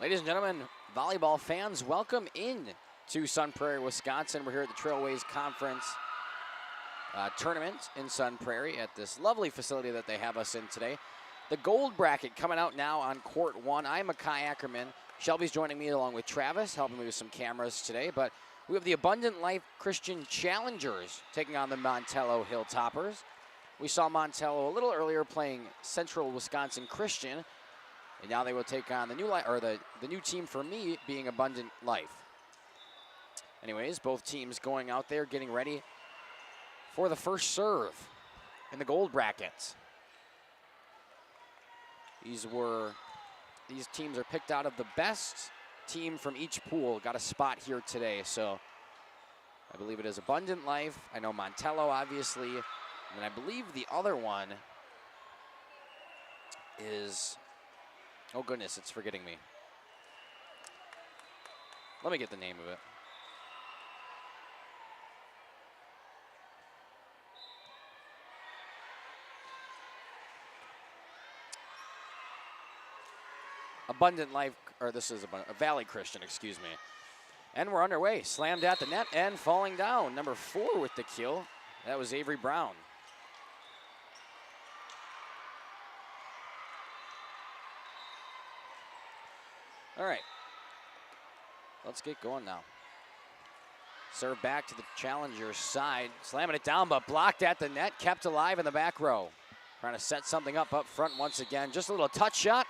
Ladies and gentlemen, volleyball fans, welcome in to Sun Prairie, Wisconsin. We're here at the Trailways Conference tournament in Sun Prairie at this lovely facility that they have us in today. The gold bracket coming out now on court one. I'm Makai Ackerman. Shelby's joining me along with Travis, helping me with some cameras today. But we have the Abundant Life Christian Challengers taking on the Montello Hilltoppers. We saw Montello a little earlier playing Central Wisconsin Christian, and now they will take on the new team for me being Abundant Life. Anyways, both teams going out there getting ready for the first serve in the gold brackets. These teams are picked out of the best team from each pool. Got a spot here today, so I believe it is Abundant Life. I know Montello, obviously, and I believe the other one is, oh goodness, it's forgetting me. Let me get the name of it. Abundant Life, or this is a Valley Christian, excuse me. And we're underway. Slammed at the net and falling down. Number 4 with the kill. That was Avery Brown. All right. Let's get going now. Serve back to the challenger's side. Slamming it down, but blocked at the net. Kept alive in the back row. Trying to set something up front once again. Just a little touch shot.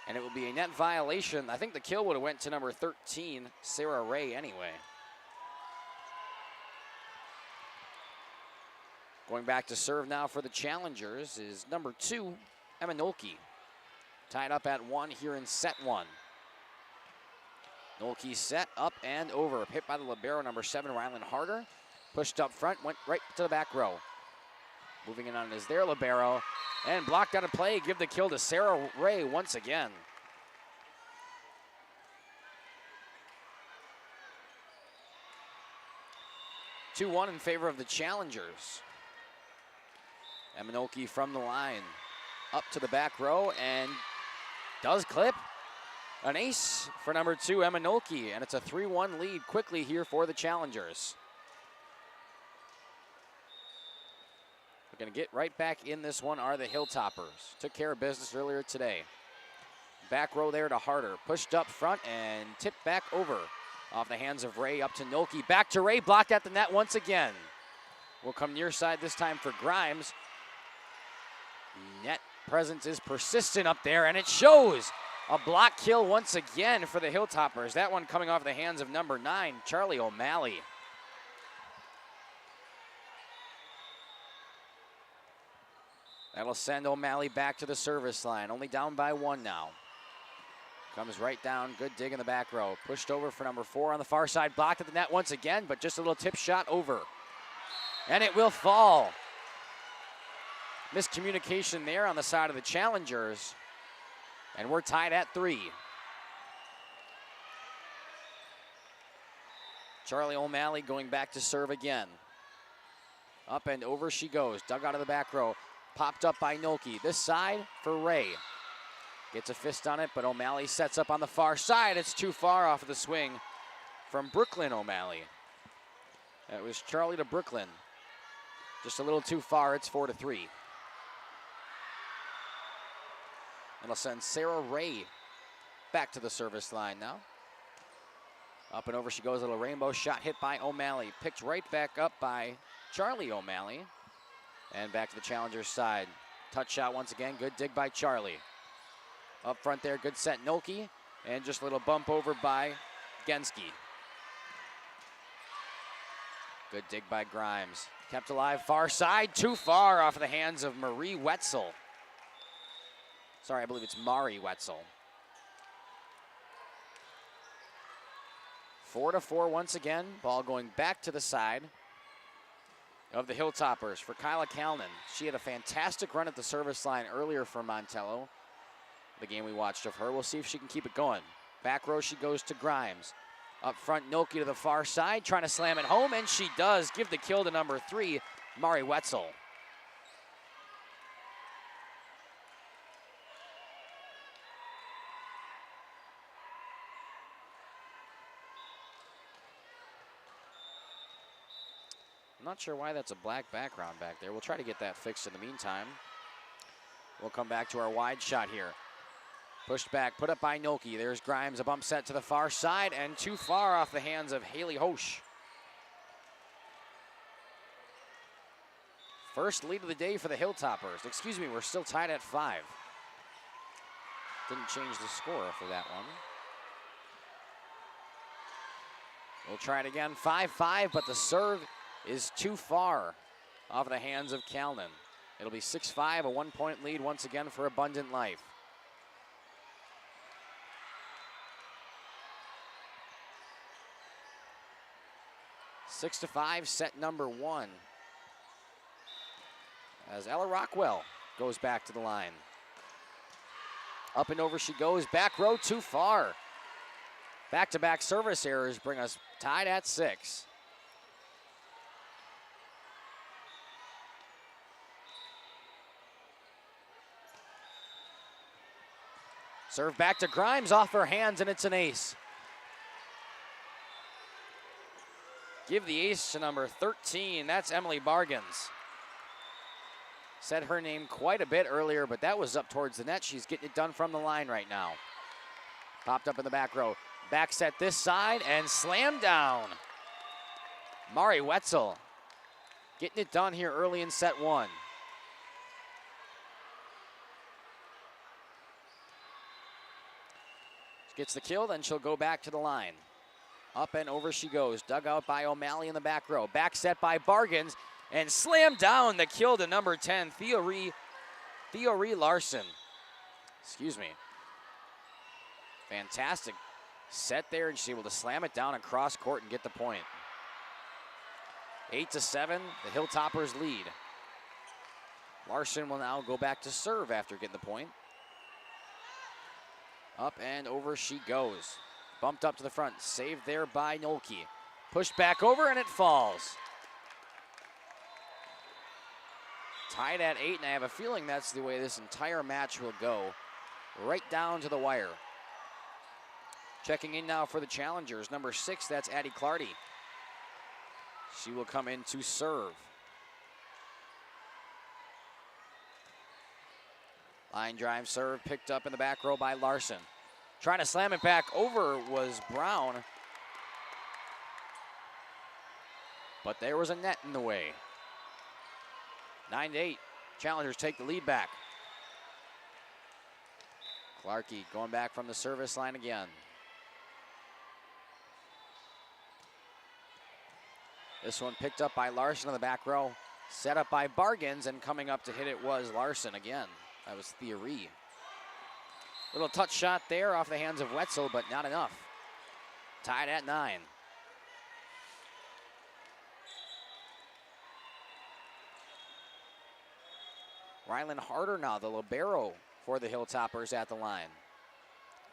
And it will be a net violation. I think the kill would have went to number 13, Sarah Ray, anyway. Going back to serve now for the challengers is number 2, Emma Nolke. Tied up at 1 here in set 1. Nolke set up and over. Hit by the libero, number 7, Rylan Harder. Pushed up front, went right to the back row. Moving in on is their libero. And blocked out of play, give the kill to Sarah Ray once again. (2-1) in favor of the challengers. Emanolke from the line. Up to the back row and does clip. An ace for number 2, Emanolke, and it's a 3-1 lead quickly here for the challengers. We're going to get right back in this one are the Hilltoppers. Took care of business earlier today. Back row there to Harder. Pushed up front and tipped back over. Off the hands of Ray up to Nolke. Back to Ray, blocked at the net once again. Will come near side this time for Grimes. Net presence is persistent up there, and it shows. A block kill once again for the Hilltoppers. That one coming off the hands of number 9, Charlie O'Malley. That'll send O'Malley back to the service line. Only down by 1 now. Comes right down. Good dig in the back row. Pushed over for number 4 on the far side. Blocked at the net once again, but just a little tip shot over. And it will fall. Miscommunication there on the side of the challengers. And we're tied at 3. Charlie O'Malley going back to serve again. Up and over she goes. Dug out of the back row. Popped up by Nolke. This side for Ray. Gets a fist on it, but O'Malley sets up on the far side. It's too far off of the swing from Brooklyn O'Malley. That was Charlie to Brooklyn. Just a little too far. It's 4-3. It'll send Sarah Ray back to the service line now. Up and over she goes. A little rainbow shot hit by O'Malley. Picked right back up by Charlie O'Malley. And back to the challenger's side. Touch shot once again. Good dig by Charlie. Up front there, good set Nolke. And just a little bump over by Genski. Good dig by Grimes. Kept alive far side. Too far off of the hands of Marie Wetzel. Sorry, I believe it's Mari Wetzel. 4-4 once again. Ball going back to the side of the Hilltoppers for Kyla Kalnin. She had a fantastic run at the service line earlier for Montello. The game we watched of her. We'll see if she can keep it going. Back row she goes to Grimes. Up front, Nolke to the far side, trying to slam it home, and she does. Give the kill to number 3, Mari Wetzel. I'm not sure why that's a black background back there. We'll try to get that fixed in the meantime. We'll come back to our wide shot here. Pushed back, put up by Noki. There's Grimes, a bump set to the far side, and too far off the hands of Haley Hosch. First lead of the day for the Hilltoppers. Excuse me, we're still tied at 5. Didn't change the score for that one. We'll try it again, 5-5, but the serve is too far off the hands of Kalnin. It'll be 6-5, a 1-point lead once again for Abundant Life. Six to 5, set number 1. As Ella Rockwell goes back to the line. Up and over she goes, back row too far. Back-to-back service errors bring us tied at 6. Serve back to Grimes, off her hands, and it's an ace. Give the ace to number 13, that's Emily Bargains. Said her name quite a bit earlier, but that was up towards the net. She's getting it done from the line right now. Popped up in the back row. Back set this side and slammed down. Mari Wetzel getting it done here early in set 1. Gets the kill, then she'll go back to the line. Up and over she goes. Dug out by O'Malley in the back row. Back set by Bargains and slammed down the kill to number 10, Theorie Larson. Excuse me. Fantastic set there, and she's able to slam it down across court and get the point. 8-7, the Hilltoppers lead. Larson will now go back to serve after getting the point. Up and over she goes. Bumped up to the front, saved there by Nolke. Pushed back over and it falls. Tied at 8, and I have a feeling that's the way this entire match will go. Right down to the wire. Checking in now for the challengers. Number 6, that's Addie Clardy. She will come in to serve. Line drive serve picked up in the back row by Larson. Trying to slam it back over was Brown. But there was a net in the way. 9-8. Challengers take the lead back. Clarkey going back from the service line again. This one picked up by Larson in the back row. Set up by Bargains, and coming up to hit it was Larson again. That was Theorie. Little touch shot there off the hands of Wetzel, but not enough. Tied at 9. Rylan Harder now, the libero for the Hilltoppers at the line.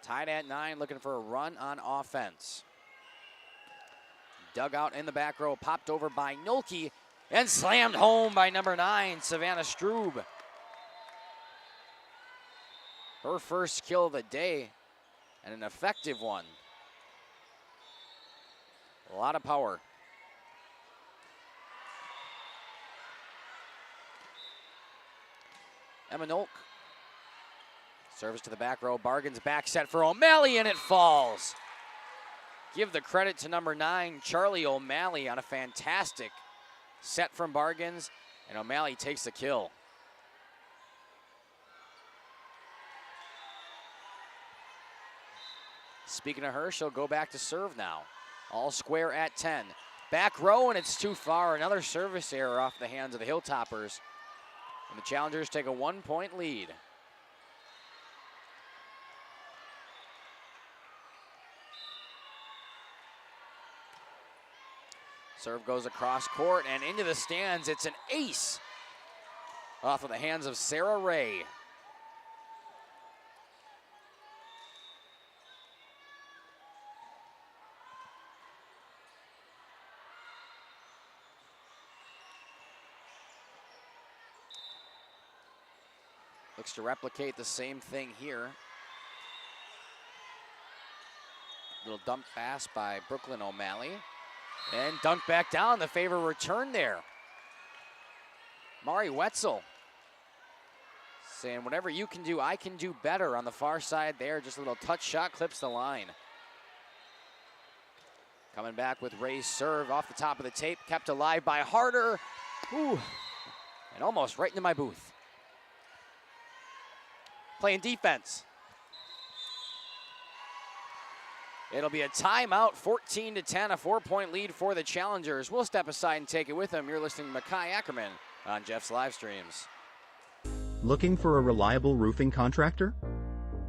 Tied at 9, looking for a run on offense. Dug out in the back row, popped over by Nolke, and slammed home by number 9, Savannah Strube. Her first kill of the day, and an effective one. A lot of power. Emma Nolk. Service to the back row. Bargains back set for O'Malley, and it falls. Give the credit to number 9, Charlie O'Malley, on a fantastic set from Bargains, and O'Malley takes the kill. Speaking of her, she'll go back to serve now. All square at 10. Back row, and it's too far. Another service error off the hands of the Hilltoppers. And the Challengers take a 1-point lead. Serve goes across court and into the stands. It's an ace off of the hands of Sarah Ray. Looks to replicate the same thing here. Little dump pass by Brooklyn O'Malley. And dunked back down. The favor returned there. Mari Wetzel saying, whatever you can do, I can do better on the far side there. Just a little touch shot, clips the line. Coming back with Ray's serve off the top of the tape, kept alive by Harder. Ooh, and almost right into my booth. Playing defense. It'll be a timeout, 14-10, a 4-point lead for the Challengers. We'll step aside and take it with them. You're listening to Makai Ackerman on Jeff's live streams. Looking for a reliable roofing contractor?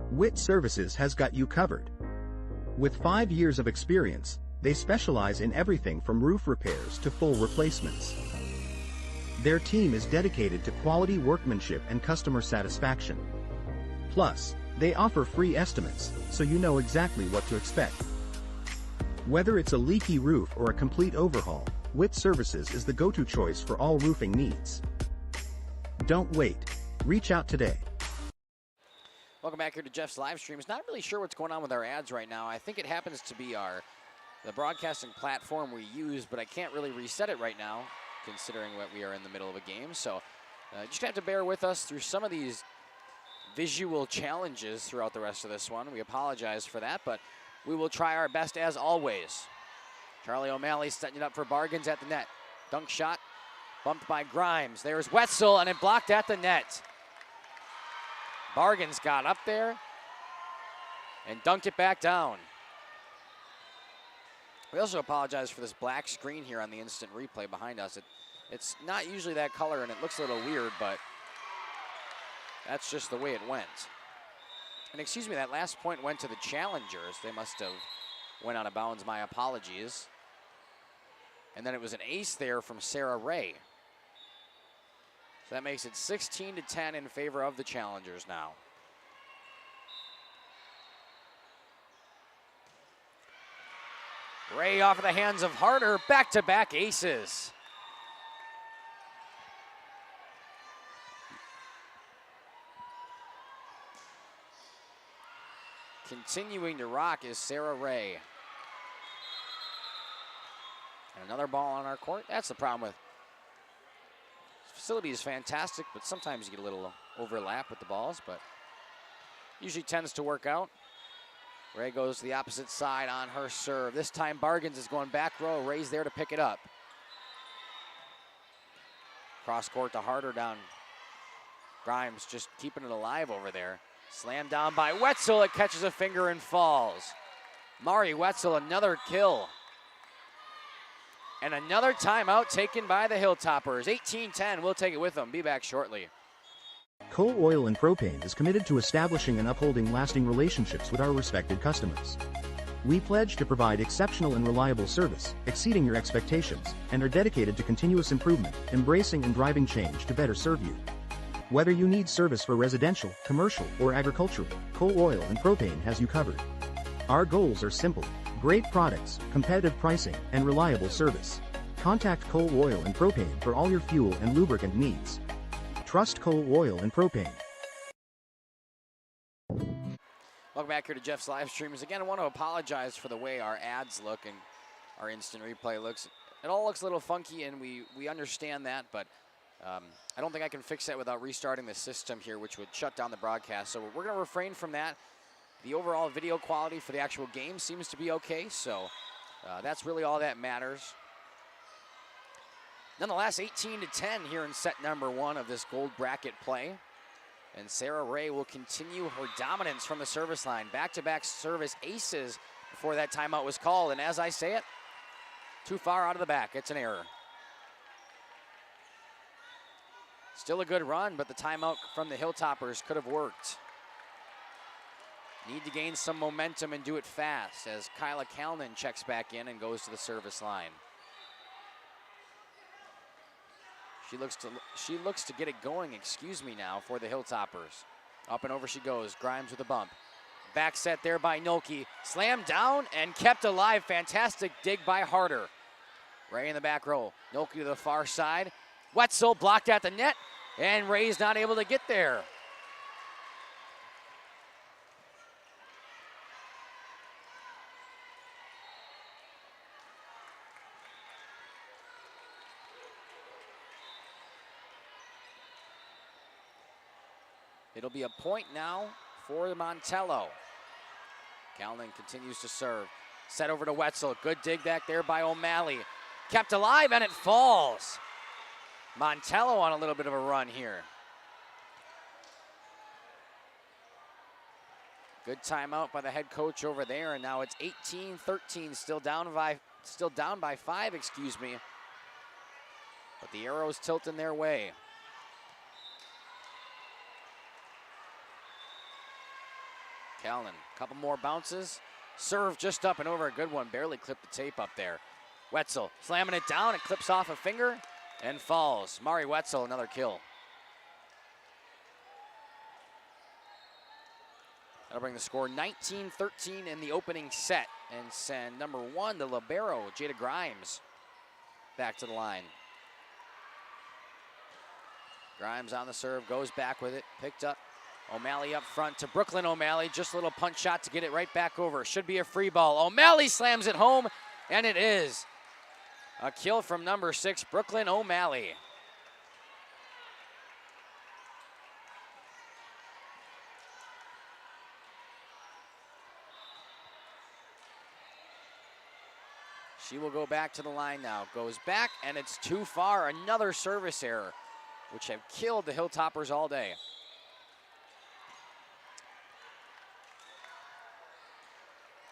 Witt Services has got you covered. With 5 years of experience, they specialize in everything from roof repairs to full replacements. Their team is dedicated to quality workmanship and customer satisfaction. Plus, they offer free estimates, so you know exactly what to expect. Whether it's a leaky roof or a complete overhaul, Witt Services is the go-to choice for all roofing needs. Don't wait. Reach out today. Welcome back here to Jeff's live streams. Not really sure what's going on with our ads right now. I think it happens to be the broadcasting platform we use, but I can't really reset it right now, considering what we are in the middle of a game. So just have to bear with us through some of these visual challenges throughout the rest of this one. We apologize for that, but we will try our best as always. Charlie O'Malley setting it up for Bargains at the net. Dunk shot, bumped by Grimes. There's Wetzel, and it blocked at the net. Bargains got up there and dunked it back down. We also apologize for this black screen here on the instant replay behind us. It's not usually that color, and it looks a little weird, but that's just the way it went. And excuse me, that last point went to the Challengers. They must have went out of bounds. My apologies. And then it was an ace there from Sarah Ray. So that makes it 16-10 in favor of the Challengers now. Ray off of the hands of Harder, back-to-back aces. Continuing to rock is Sarah Ray. And another ball on our court. That's the problem with this facility is fantastic, but sometimes you get a little overlap with the balls, but usually tends to work out. Ray goes to the opposite side on her serve. This time Bargains is going back row. Ray's there to pick it up. Cross court to Harder down. Grimes just keeping it alive over there. Slammed down by Wetzel. It catches a finger and falls. Mari Wetzel, another kill. And another timeout taken by the Hilltoppers. 18-10, we'll take it with them. Be back shortly. Coal Oil and Propane is committed to establishing and upholding lasting relationships with our respected customers. We pledge to provide exceptional and reliable service, exceeding your expectations, and are dedicated to continuous improvement, embracing and driving change to better serve you. Whether you need service for residential, commercial, or agricultural, Coal Oil and Propane has you covered. Our goals are simple: great products, competitive pricing, and reliable service. Contact Coal Oil and Propane for all your fuel and lubricant needs. Trust Coal Oil and Propane. Welcome back here to Jeff's live streams. Again, I want to apologize for the way our ads look and our instant replay looks. It all looks a little funky, and we understand that, but I don't think I can fix that without restarting the system here, which would shut down the broadcast. So we're going to refrain from that. The overall video quality for the actual game seems to be okay, so that's really all that matters. Nonetheless, 18-10 here in set number one of this gold bracket play. And Sarah Ray will continue her dominance from the service line. Back-to-back service aces before that timeout was called. And as I say it, too far out of the back. It's an error. Still a good run, but the timeout from the Hilltoppers could have worked. Need to gain some momentum and do it fast as Kyla Kalnin checks back in and goes to the service line. She looks to get it going, now, for the Hilltoppers. Up and over she goes. Grimes with a bump. Back set there by Noki. Slammed down and kept alive. Fantastic dig by Harder. Ray in the back row. Noki to the far side. Wetzel blocked at the net, and Ray's not able to get there. It'll be a point now for Montello. Callan continues to serve. Set over to Wetzel. Good dig back there by O'Malley. Kept alive, and it falls. Montello on a little bit of a run here. Good timeout by the head coach over there, and now it's 18-13, still down by 5, excuse me. But the arrow's tilting their way. Callan, a couple more bounces. Serve just up and over, a good one. Barely clipped the tape up there. Wetzel slamming it down. It clips off a finger and falls. Mari Wetzel, another kill. That'll bring the score 19-13 in the opening set and send number 1, the libero, Jada Grimes, back to the line. Grimes on the serve, goes back with it, picked up. O'Malley up front to Brooklyn O'Malley. Just a little punch shot to get it right back over. Should be a free ball. O'Malley slams it home, and it is. A kill from number 6, Brooklyn O'Malley. She will go back to the line now. Goes back, and it's too far. Another service error, which have killed the Hilltoppers all day.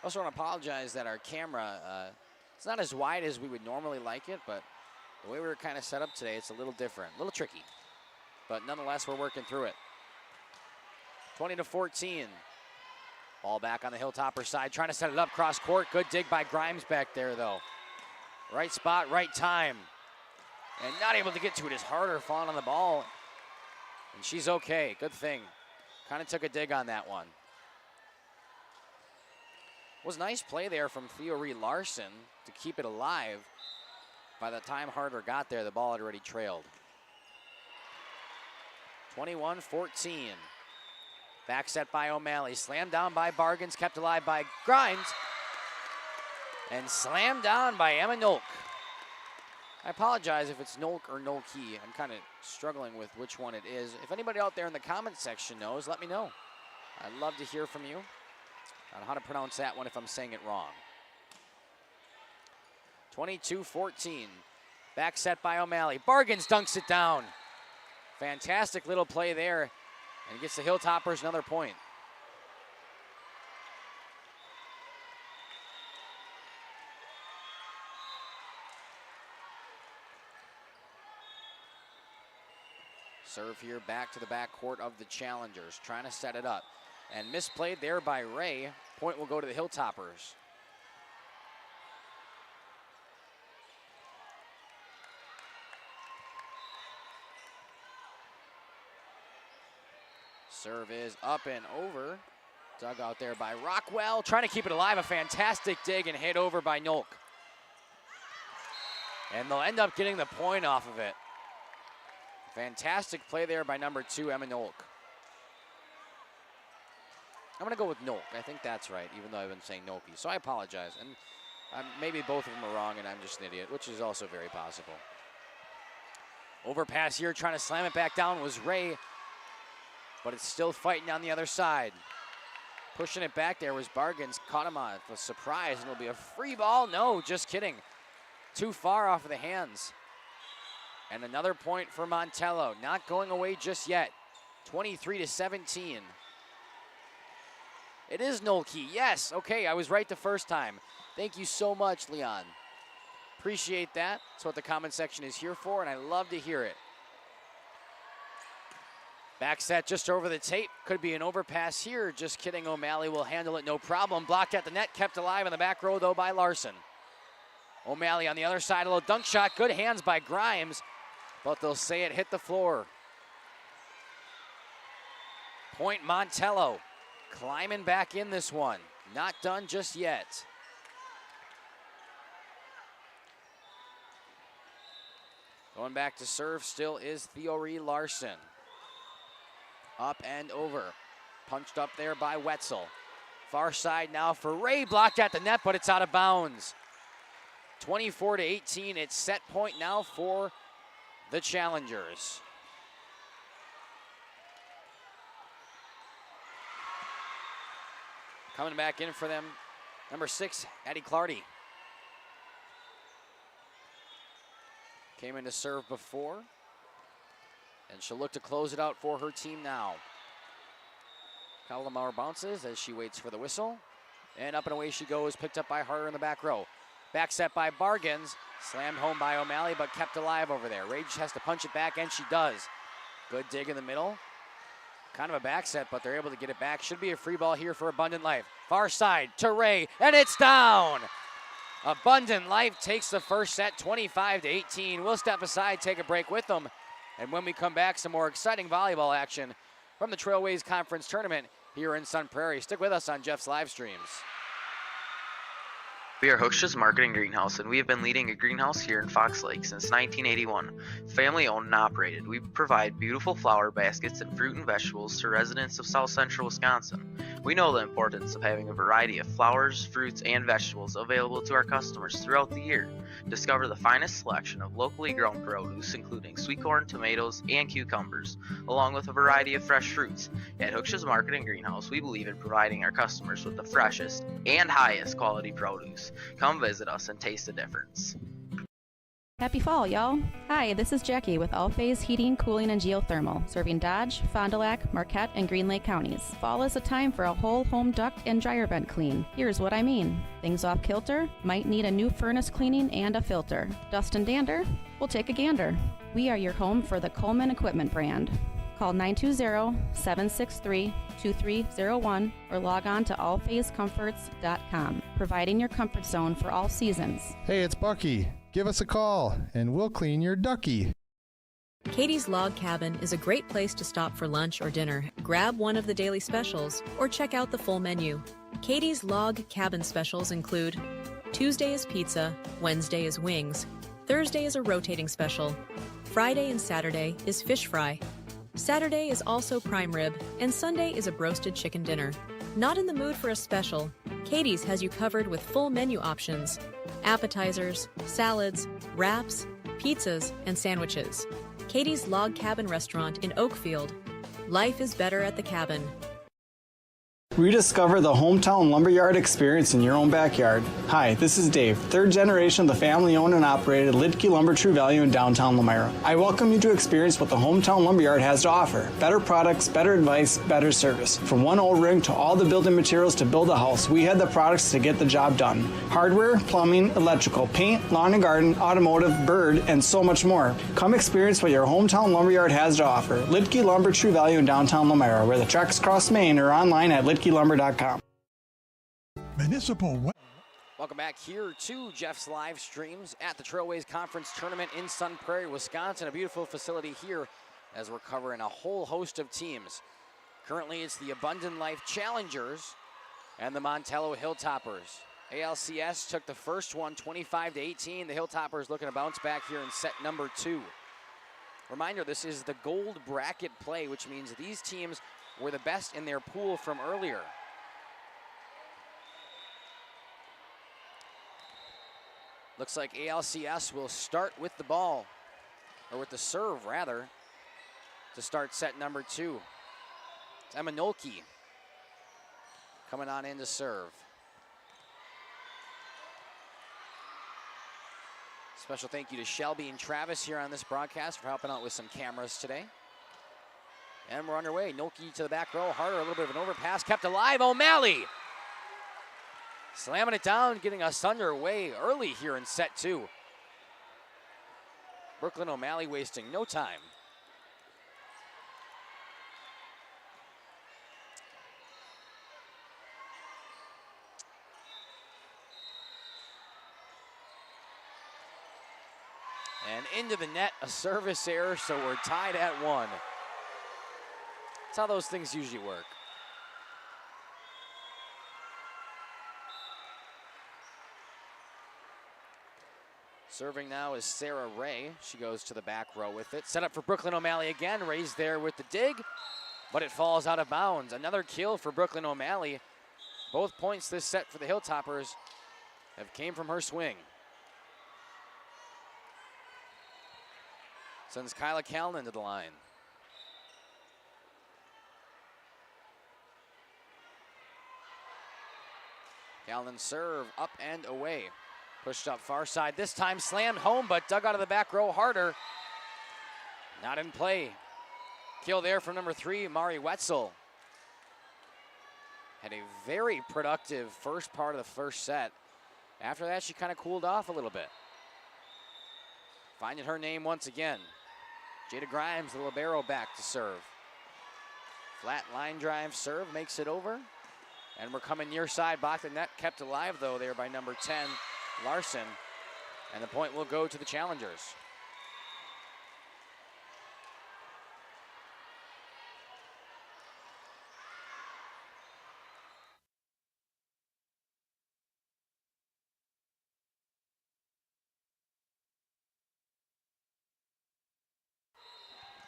I also want to apologize that our camera, it's not as wide as we would normally like it, but the way we were kind of set up today, it's a little different, a little tricky. But nonetheless, we're working through it. 20-14. Ball back on the Hilltopper side, trying to set it up cross court. Good dig by Grimes back there, though. Right spot, right time. And not able to get to it is harder, falling on the ball. And she's okay, good thing. Kind of took a dig on that one. Was nice play there from Theory Larson to keep it alive. By the time Harder got there, the ball had already trailed. 21-14. Back set by O'Malley. Slammed down by Bargains, kept alive by Grimes. And slammed down by Emma Nolk. I apologize if it's Nolk or Nolke. I'm kind of struggling with which one it is. If anybody out there in the comment section knows, let me know. I'd love to hear from you on how to pronounce that one if I'm saying it wrong. 22-14. Back set by O'Malley. Bargains dunks it down. Fantastic little play there. And gets the Hilltoppers another point. Serve here back to the backcourt of the challengers. Trying to set it up. And misplayed there by Ray. Point will go to the Hilltoppers. Serve is up and over. Dug out there by Rockwell. Trying to keep it alive. A fantastic dig and hit over by Nolk. And they'll end up getting the point off of it. Fantastic play there by number 2, Emma Nolk. I'm going to go with Nolk. I think that's right, even though I've been saying Nolke. So I apologize. And maybe both of them are wrong and I'm just an idiot, which is also very possible. Overpass here, trying to slam it back down was Ray. But it's still fighting on the other side. Pushing it back there was Bargains. Caught him on a surprise, and it'll be a free ball. No, just kidding. Too far off of the hands. And another point for Montello. Not going away just yet. 23-17. It is Nolke. Yes, okay, I was right the first time. Thank you so much, Leon. Appreciate that. That's what the comment section is here for, and I love to hear it. Back set just over the tape. Could be an overpass here. Just kidding. O'Malley will handle it, no problem. Blocked at the net, kept alive in the back row, though, by Larson. O'Malley on the other side, a little dunk shot. Good hands by Grimes, but they'll say it hit the floor. Point Montello. Climbing back in this one. Not done just yet. Going back to serve still is Theory Larson. Up and over. Punched up there by Wetzel. Far side now for Ray. Blocked at the net, but it's out of bounds. 24-18. It's set point now for the challengers. Coming back in for them, number 6, Addie Clardy. Came in to serve before, and she'll look to close it out for her team now. Kalamar bounces as she waits for the whistle, and up and away she goes, picked up by Harder in the back row. Back set by Bargains, slammed home by O'Malley, but kept alive over there. Rage has to punch it back, and she does. Good dig in the middle. Kind of a back set, but they're able to get it back. Should be a free ball here for Abundant Life. Far side to Ray, and it's down. Abundant Life takes the first set, 25-18. We'll step aside, take a break with them. And when we come back, some more exciting volleyball action from the Trailways Conference Tournament here in Sun Prairie. Stick with us on Jeff's live streams. We are Hochschild Marketing Greenhouse, and we have been leading a greenhouse here in Fox Lake since 1981. Family owned and operated, we provide beautiful flower baskets and fruit and vegetables to residents of South Central Wisconsin. We know the importance of having a variety of flowers, fruits, and vegetables available to our customers throughout the year. Discover the finest selection of locally grown produce, including sweet corn, tomatoes, and cucumbers, along with a variety of fresh fruits. At Hochschild Marketing Greenhouse, we believe in providing our customers with the freshest and highest quality produce. Come visit us and taste the difference. Happy fall, y'all. Hi, this is Jackie with All Phase Heating, Cooling, and Geothermal, serving Dodge, Fond du Lac, Marquette, and Green Lake counties. Fall is a time for a whole home duct and dryer vent clean. Here's what I mean. Things off kilter, might need a new furnace cleaning and a filter. Dust and dander? We'll take a gander. We are your home for the Coleman Equipment brand. Call 920-763-2301 or log on to allphasecomforts.com, providing your comfort zone for all seasons. Hey, it's Bucky. Give us a call, and we'll clean your ducky. Katie's Log Cabin is a great place to stop for lunch or dinner. Grab one of the daily specials or check out the full menu. Katie's Log Cabin specials include Tuesday is pizza, Wednesday is wings, Thursday is a rotating special, Friday and Saturday is fish fry, Saturday is also prime rib, and Sunday is a broasted chicken dinner. Not in the mood for a special? Katie's has you covered with full menu options, appetizers, salads, wraps, pizzas, and sandwiches. Katie's Log Cabin Restaurant in Oakfield. Life is better at the cabin. Rediscover the hometown lumberyard experience in your own backyard. Hi, this is Dave, third generation of the family-owned and operated Lidke Lumber True Value in downtown Lamira. I welcome you to experience what the hometown lumberyard has to offer. Better products, better advice, better service. From one old ring to all the building materials to build a house, we had the products to get the job done. Hardware, plumbing, electrical, paint, lawn and garden, automotive, bird, and so much more. Come experience what your hometown lumberyard has to offer. Lidke Lumber True Value in downtown Lamira, where the tracks cross Main, or online at lidkelumber.com. Municipal. Welcome back here to Jeff's live streams at the Trailways Conference Tournament in Sun Prairie, Wisconsin. A beautiful facility here as we're covering a whole host of teams. Currently, it's the Abundant Life Challengers and the Montello Hilltoppers. ALCS took the first one 25-18. The Hilltoppers looking to bounce back here in set number 2. Reminder, this is the gold bracket play, which means these teams were the best in their pool from earlier. Looks like ALCS will start with the ball, or with the serve rather, to start set number 2. It's Emma Nolke coming on in to serve. Special thank you to Shelby and Travis here on this broadcast for helping out with some cameras today. And we're underway. Nolke to the back row. Harder, a little bit of an overpass. Kept alive. O'Malley slamming it down, getting us underway early here in set 2. Brooklyn O'Malley wasting no time. And into the net, a service error, so we're tied at 1. That's how those things usually work. Serving now is Sarah Ray. She goes to the back row with it. Set up for Brooklyn O'Malley again. Ray's there with the dig, but it falls out of bounds. Another kill for Brooklyn O'Malley. Both points this set for the Hilltoppers have came from her swing. Sends Kyla Callan into the line. Calnan serve up and away. Pushed up far side, this time slammed home, but dug out of the back row harder. Not in play. Kill there from number 3, Mari Wetzel. Had a very productive first part of the first set. After that, she kind of cooled off a little bit. Finding her name once again. Jada Grimes, the libero, back to serve. Flat line drive serve, makes it over. And we're coming near side. Block the net, kept alive though there by number 10, Larson. And the point will go to the challengers.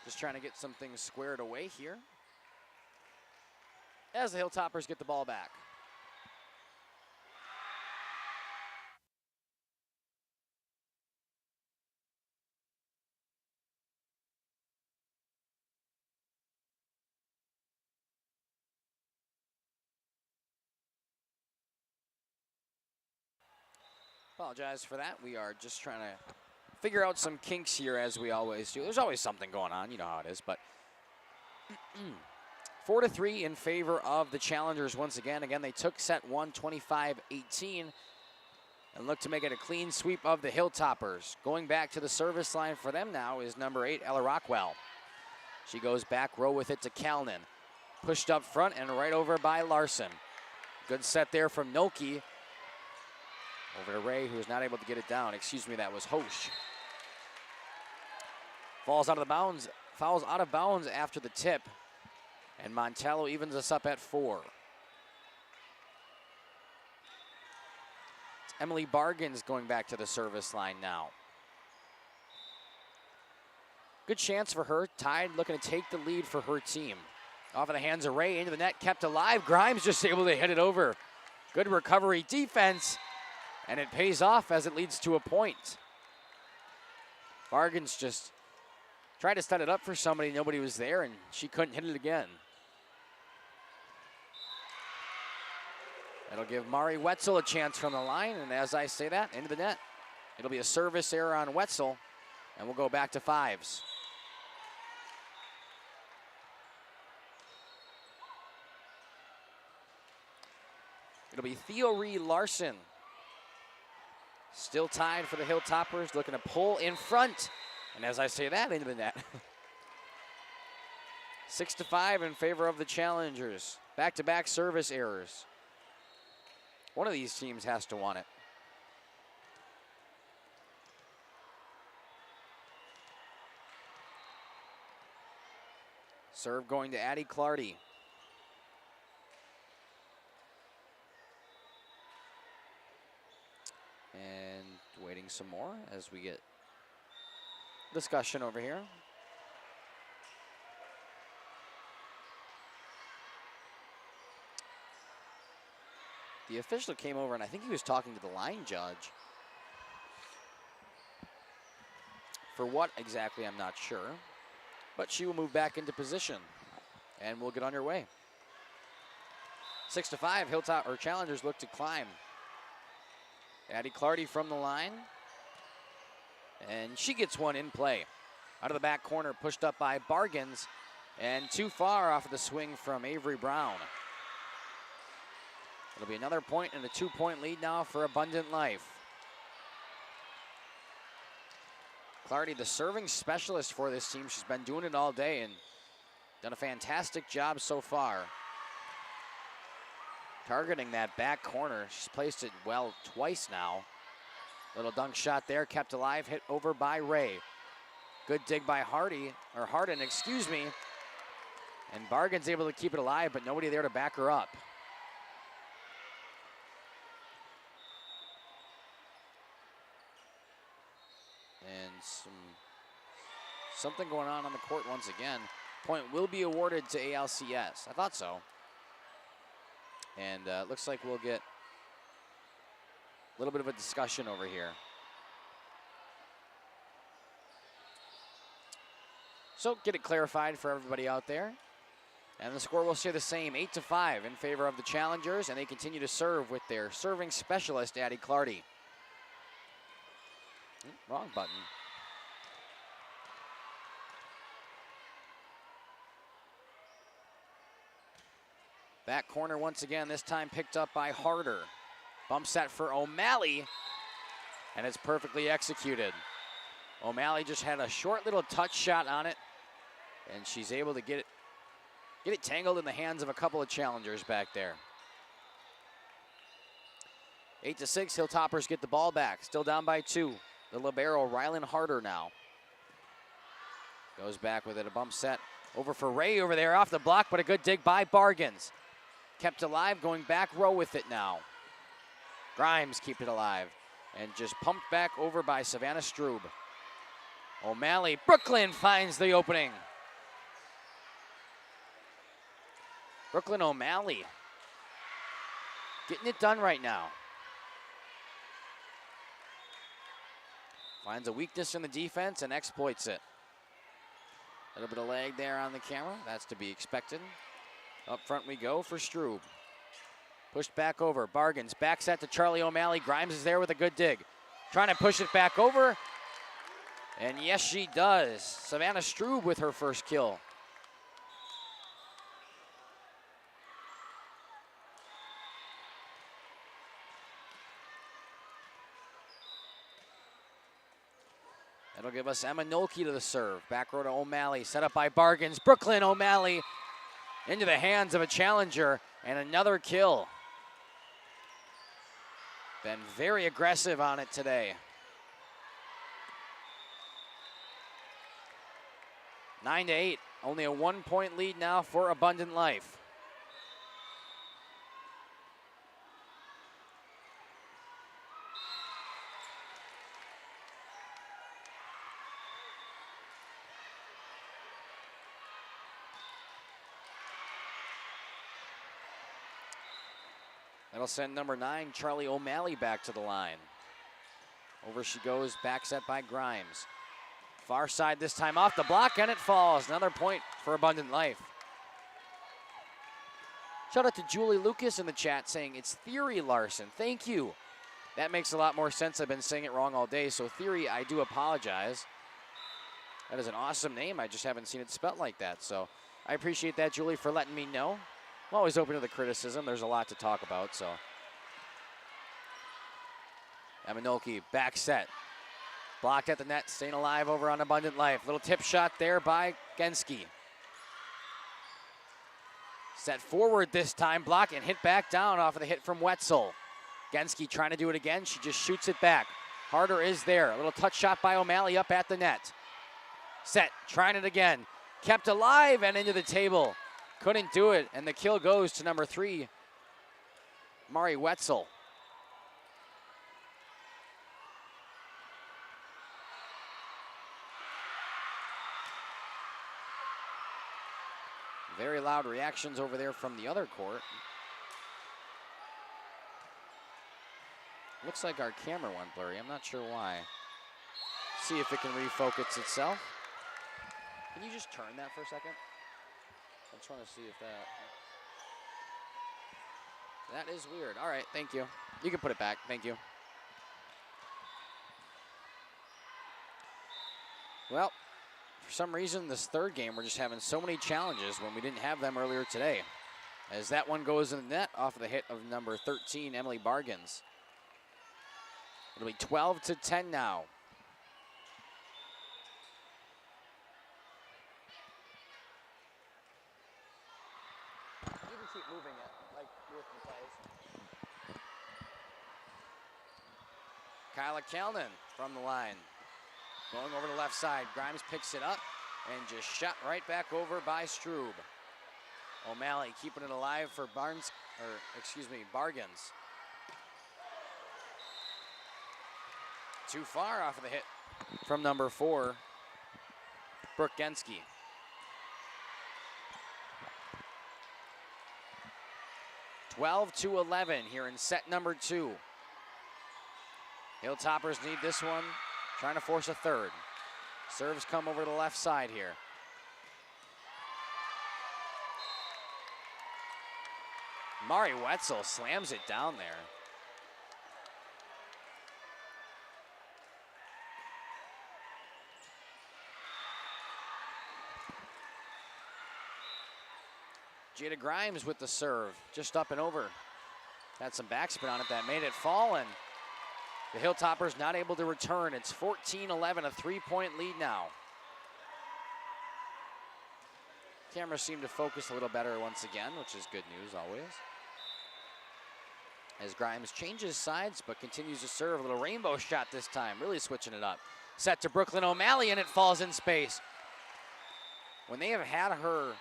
Just trying to get some things squared away here as the Hilltoppers get the ball back. Apologize for that. We are just trying to figure out some kinks here, as we always do. There's always something going on, you know how it is, but 4-3 in favor of the challengers once again. Again, they took set 1, 25-18, and look to make it a clean sweep of the Hilltoppers. Going back to the service line for them now is number 8, Ella Rockwell. She goes back row with it to Calnan. Pushed up front and right over by Larson. Good set there from Noki. Over to Ray, who was not able to get it down. Excuse me, that was Hosch. Fouls out of bounds after the tip. And Montello evens us up at 4. It's Emily Bargains going back to the service line now. Good chance for her. Tide looking to take the lead for her team. Off of the hands of Ray, into the net, kept alive. Grimes just able to hit it over. Good recovery defense. And it pays off as it leads to a point. Bargains just tried to set it up for somebody. Nobody was there, and she couldn't hit it again. That'll give Mari Wetzel a chance from the line, and as I say that, into the net. It'll be a service error on Wetzel, and we'll go back to 5s. It'll be Theorie Larson. Still tied for the Hilltoppers, looking to pull in front. And as I say that, into the net. 6-5 in favor of the challengers. Back-to-back service errors. One of these teams has to want it. Serve going to Addie Clardy. And waiting some more as we get discussion over here. The official came over, and I think he was talking to the line judge. For what exactly, I'm not sure. But she will move back into position, and we'll get underway. 6-5, challengers look to climb. Addie Clardy from the line. And she gets one in play. Out of the back corner, pushed up by Bargains. And too far off of the swing from Avery Brown. It'll be another point and a 2-point lead now for Abundant Life. Clardy, the serving specialist for this team. She's been doing it all day and done a fantastic job so far. Targeting that back corner. She's placed it well twice now. Little dunk shot there, kept alive, hit over by Ray. Good dig by Harden, excuse me. And Bargain's able to keep it alive, but nobody there to back her up. And something going on the court once again. Point will be awarded to ALCS. I thought so. And looks like we'll get a little bit of a discussion over here. So get it clarified for everybody out there. And the score will stay the same, 8-5 in favor of the challengers, and they continue to serve with their serving specialist, Addie Clardy. Wrong button. Back corner once again, this time picked up by Harder. Bump set for O'Malley, and it's perfectly executed. O'Malley just had a short little touch shot on it, and she's able to get it tangled in the hands of a couple of challengers back there. 8-6, Hilltoppers get the ball back, still down by 2. The libero, Rylan Harder now. Goes back with it, a bump set. Over for Ray over there, off the block, but a good dig by Bargains. Kept alive, going back row with it now. Grimes keep it alive, and just pumped back over by Savannah Strube. O'Malley, Brooklyn finds the opening. Brooklyn O'Malley getting it done right now. Finds a weakness in the defense and exploits it. A little bit of lag there on the camera. That's to be expected. Up front we go for Strube. Pushed back over. Bargains. Back set to Charlie O'Malley. Grimes is there with a good dig. Trying to push it back over. And yes, she does. Savannah Strube with her first kill. That'll give us Emma Nolke to the serve. Back row to O'Malley, set up by Bargains. Brooklyn O'Malley into the hands of a challenger, and another kill. Been very aggressive on it today. 9-8, only a 1-point lead now for Abundant Life. That'll send number 9, Charlie O'Malley, back to the line. Over she goes, back set by Grimes. Far side this time, off the block, and it falls. Another point for Abundant Life. Shout out to Julie Lucas in the chat saying it's Theory Larson. Thank you. That makes a lot more sense. I've been saying it wrong all day, so Theory, I do apologize. That is an awesome name. I just haven't seen it spelled like that, so I appreciate that, Julie, for letting me know. I'm always open to the criticism. There's a lot to talk about, so. Amanolke, back set. Blocked at the net, staying alive over on Abundant Life. Little tip shot there by Genski. Set forward this time, block and hit back down off of the hit from Wetzel. Genski trying to do it again. She just shoots it back. Harder is there. A little touch shot by O'Malley up at the net. Set, trying it again. Kept alive and into the table. Couldn't do it, and the kill goes to number 3, Mari Wetzel. Very loud reactions over there from the other court. Looks like our camera went blurry. I'm not sure why. See if it can refocus itself. Can you just turn that for a second? I'm trying to see if that is weird. All right, thank you. You can put it back, thank you. Well, for some reason, this third game, we're just having so many challenges when we didn't have them earlier today. As that one goes in the net off of the hit of number 13, Emily Bargains. It'll be 12-10 now. Keep moving it, like with the plays. Kyla Kelnan from the line. Going over the left side. Grimes picks it up and just shot right back over by Strube. O'Malley keeping it alive for Bargains. Too far off of the hit from number 4, Brooke Genski. (12-11) here in set number 2. Hilltoppers need this one, trying to force a third. Serves come over the left side here. Mari Wetzel slams it down there. Jada Grimes with the serve, just up and over. Had some backspin on it that made it fall, and the Hilltoppers not able to return. It's 14-11, a 3-point lead now. Cameras seem to focus a little better once again, which is good news always. As Grimes changes sides, but continues to serve. A little rainbow shot this time, really switching it up. Set to Brooklyn O'Malley, and it falls in space. When they have had her,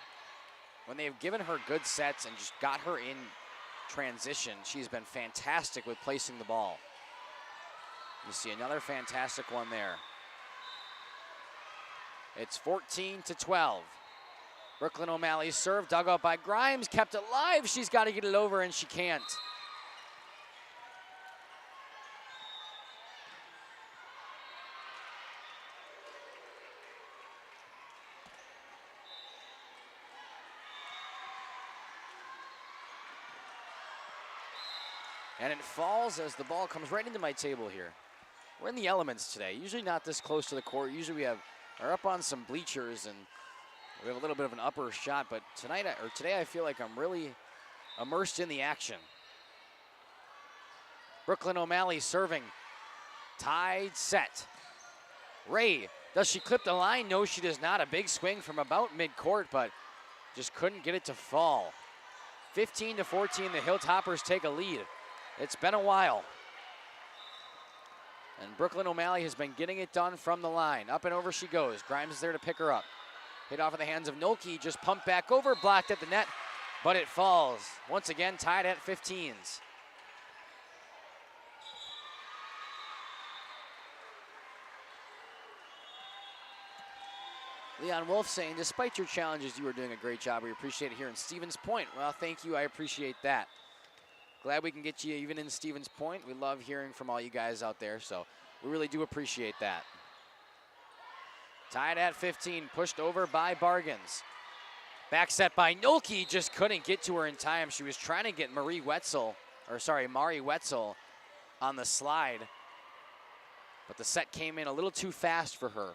when they have given her good sets and just got her in transition, she's been fantastic with placing the ball. You see another fantastic one there. It's 14-12. Brooklyn O'Malley's serve, dug out by Grimes, kept it alive. She's got to get it over, and she can't. And it falls as the ball comes right into my table here. We're in the elements today. Usually not this close to the court. Usually we are up on some bleachers and we have a little bit of an upper shot, but today I feel like I'm really immersed in the action. Brooklyn O'Malley serving. Tied set. Ray, does she clip the line? No, she does not. A big swing from about mid-court, but just couldn't get it to fall. 15-14, the Hilltoppers take a lead. It's been a while. And Brooklyn O'Malley has been getting it done from the line. Up and over she goes. Grimes is there to pick her up. Hit off in the hands of Nolke, just pumped back over, blocked at the net, but it falls. Once again, tied at 15s. Leon Wolf saying, despite your challenges, you are doing a great job. We appreciate it here in Stevens Point. Well, thank you. I appreciate that. Glad we can get you even in Stevens Point. We love hearing from all you guys out there, so we really do appreciate that. Tied at 15, pushed over by Bargains. Back set by Nolke, just couldn't get to her in time. She was trying to get Mari Wetzel on the slide, but the set came in a little too fast for her.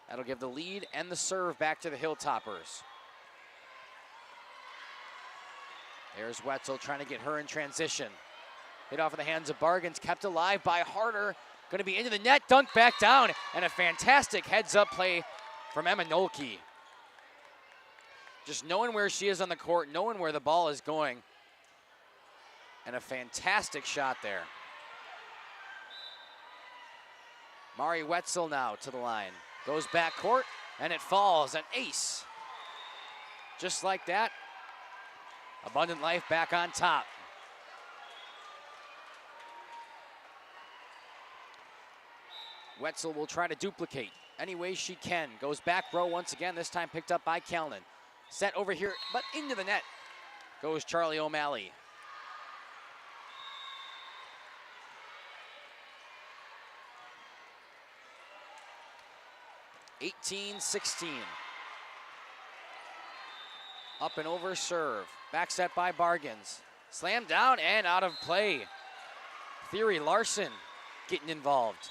That'll give the lead and the serve back to the Hilltoppers. There's Wetzel trying to get her in transition. Hit off in the hands of Bargains, kept alive by Harder. Going to be into the net, dunked back down, and a fantastic heads-up play from Emma Nolke. Just knowing where she is on the court, knowing where the ball is going, and a fantastic shot there. Mari Wetzel now to the line. Goes back court, and it falls, an ace. Just like that, Abundant Life back on top. Wetzel will try to duplicate any way she can. Goes back row once again, this time picked up by Kellnan. Set over here, but into the net goes Charlie O'Malley. (18-16). Up and over serve. Back set by Bargains. Slammed down and out of play. Theory Larson getting involved.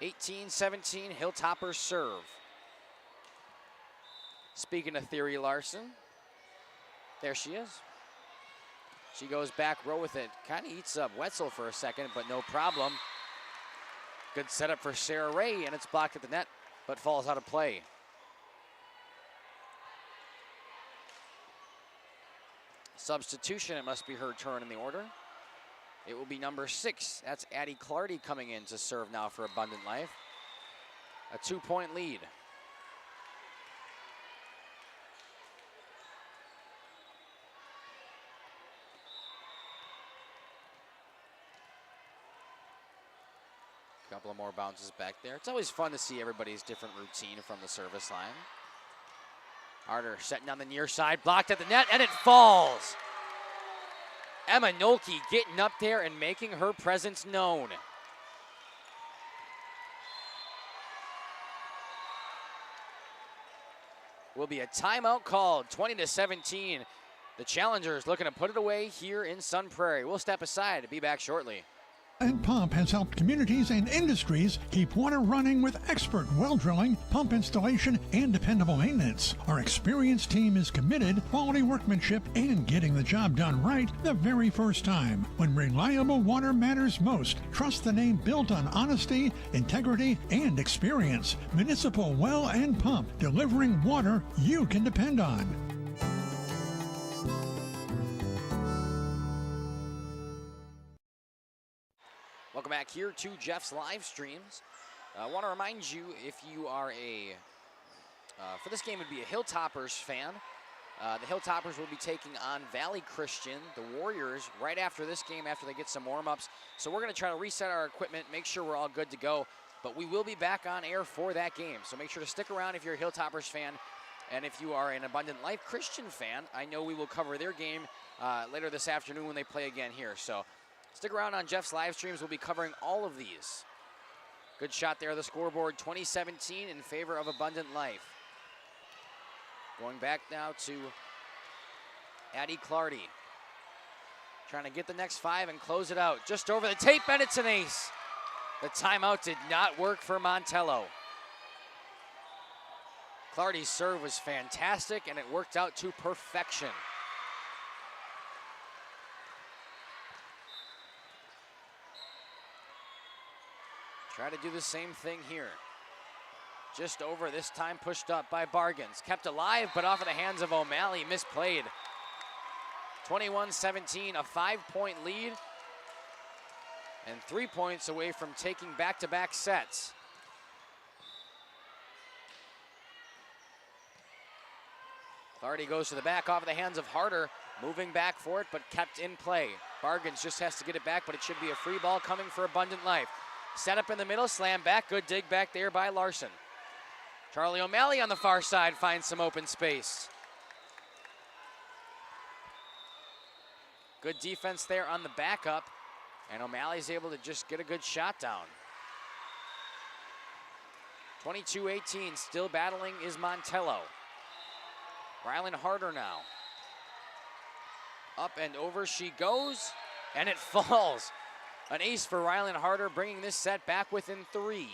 (18-17), Hilltoppers serve. Speaking of Theory Larson, there she is. She goes back row with it. Kind of eats up Wetzel for a second, but no problem. Good setup for Sarah Ray, and it's blocked at the net, but falls out of play. Substitution, it must be her turn in the order. It will be number 6. That's Addie Clardy coming in to serve now for Abundant Life. A 2-point lead. Couple of more bounces back there. It's always fun to see everybody's different routine from the service line. Harder setting down the near side, blocked at the net, and it falls. Emma Nolke getting up there and making her presence known. will be a timeout called, 20-17. The challengers looking to put it away here in Sun Prairie. We'll step aside to be back shortly. And Pump has helped communities and industries keep water running with expert well drilling, pump installation, and dependable maintenance. Our experienced team is committed, quality workmanship, and getting the job done right the very first time. When reliable water matters most, trust the name built on honesty, integrity, and experience. Municipal Well and Pump, delivering water you can depend on. Welcome back here to Jeff's live streams. I want to remind you, if you are for this game, it would be a Hilltoppers fan. The Hilltoppers will be taking on Valley Christian, the Warriors, right after this game, after they get some warm-ups. So we're going to try to reset our equipment, make sure we're all good to go. But we will be back on air for that game. So make sure to stick around if you're a Hilltoppers fan. And if you are an Abundant Life Christian fan, I know we will cover their game later this afternoon when they play again here. So stick around on Jeff's live streams. We'll be covering all of these. Good shot there, the scoreboard, 2017 in favor of Abundant Life. Going back now to Addie Clardy. Trying to get the next 5 and close it out. Just over the tape, and it's an ace. The timeout did not work for Montello. Clardy's serve was fantastic, and it worked out to perfection. Try to do the same thing here. Just over, this time pushed up by Bargains. Kept alive, but off of the hands of O'Malley, misplayed. 21-17, a 5-point lead. And 3 points away from taking back-to-back sets. Clardy goes to the back off of the hands of Harder. Moving back for it, but kept in play. Bargains just has to get it back, but it should be a free ball coming for Abundant Life. Set up in the middle, slam back, good dig back there by Larson. Charlie O'Malley on the far side finds some open space. Good defense there on the backup, and O'Malley's able to just get a good shot down. 22-18, still battling is Montello. Rylan Harder now. Up and over she goes, and it falls. An ace for Rylan Harder, bringing this set back within 3.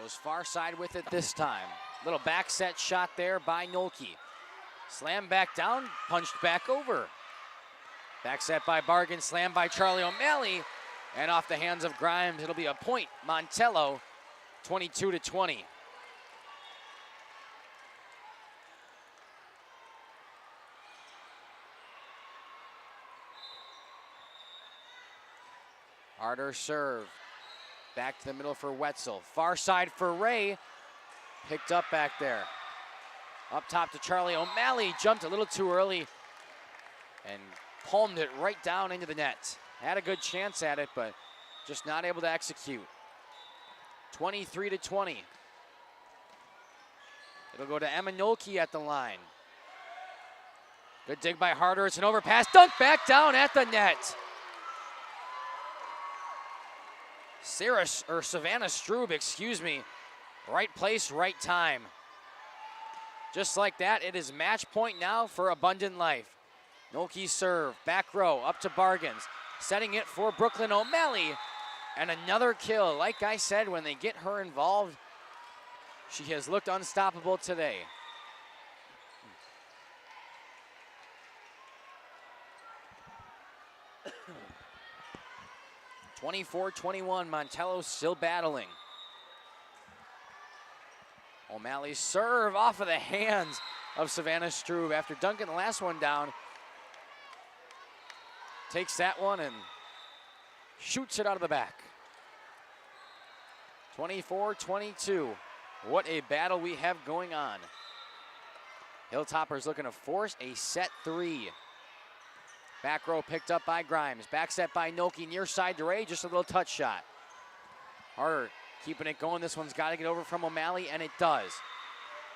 Goes far side with it this time. Little back set shot there by Nolke. Slam back down, punched back over. Back set by Bargain, slam by Charlie O'Malley. And off the hands of Grimes, it'll be a point. Montello, 22-20. Harder serve. Back to the middle for Wetzel. Far side for Ray. Picked up back there. Up top to Charlie O'Malley. Jumped a little too early and palmed it right down into the net. Had a good chance at it, but just not able to execute. 23-20. It'll go to Emma Nolke at the line. Good dig by Harder. It's an overpass. Dunk back down at the net. Savannah Strube, excuse me. Right place, right time. Just like that, it is match point now for Abundant Life. Nolke serve, back row, up to Bargains. Setting it for Brooklyn O'Malley. And another kill. Like I said, when they get her involved, she has looked unstoppable today. (24-21), Montello still battling. O'Malley's serve off of the hands of Savannah Strube after dunking the last one down. Takes that one and shoots it out of the back. 24-22. What a battle we have going on. Hilltoppers looking to force a set 3. Back row picked up by Grimes. Back set by Nolke, near side to Ray, just a little touch shot. Harder keeping it going. This one's got to get over from O'Malley, and it does.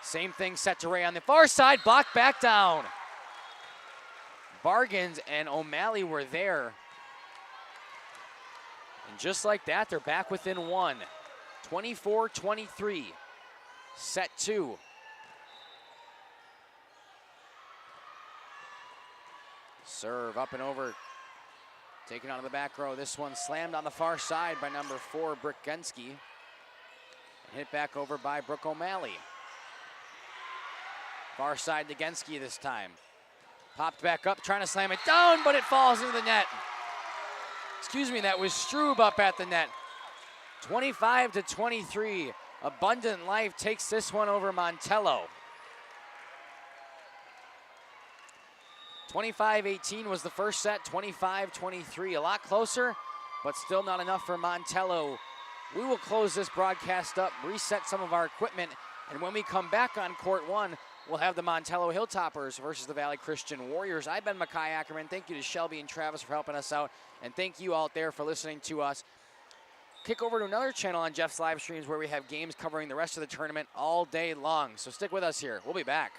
Same thing set to Ray on the far side, blocked back down. Bargains and O'Malley were there. And just like that, they're back within one. 24-23. Set 2. Serve up and over. Taken out of the back row. This one slammed on the far side by number 4, Brooke Genske. And hit back over by Brooke O'Malley. Far side to Genske this time. Popped back up, trying to slam it down, but it falls into the net. Excuse me, that was Strube up at the net. 25-23. Abundant Life takes this one over Montello. 25-18 was the first set, 25-23. A lot closer, but still not enough for Montello. We will close this broadcast up, reset some of our equipment, and when we come back on court 1, we'll have the Montello Hilltoppers versus the Valley Christian Warriors. I've been Makai Ackerman. Thank you to Shelby and Travis for helping us out, and thank you out there for listening to us. Kick over to another channel on Jeff's live streams where we have games covering the rest of the tournament all day long. So stick with us here. We'll be back.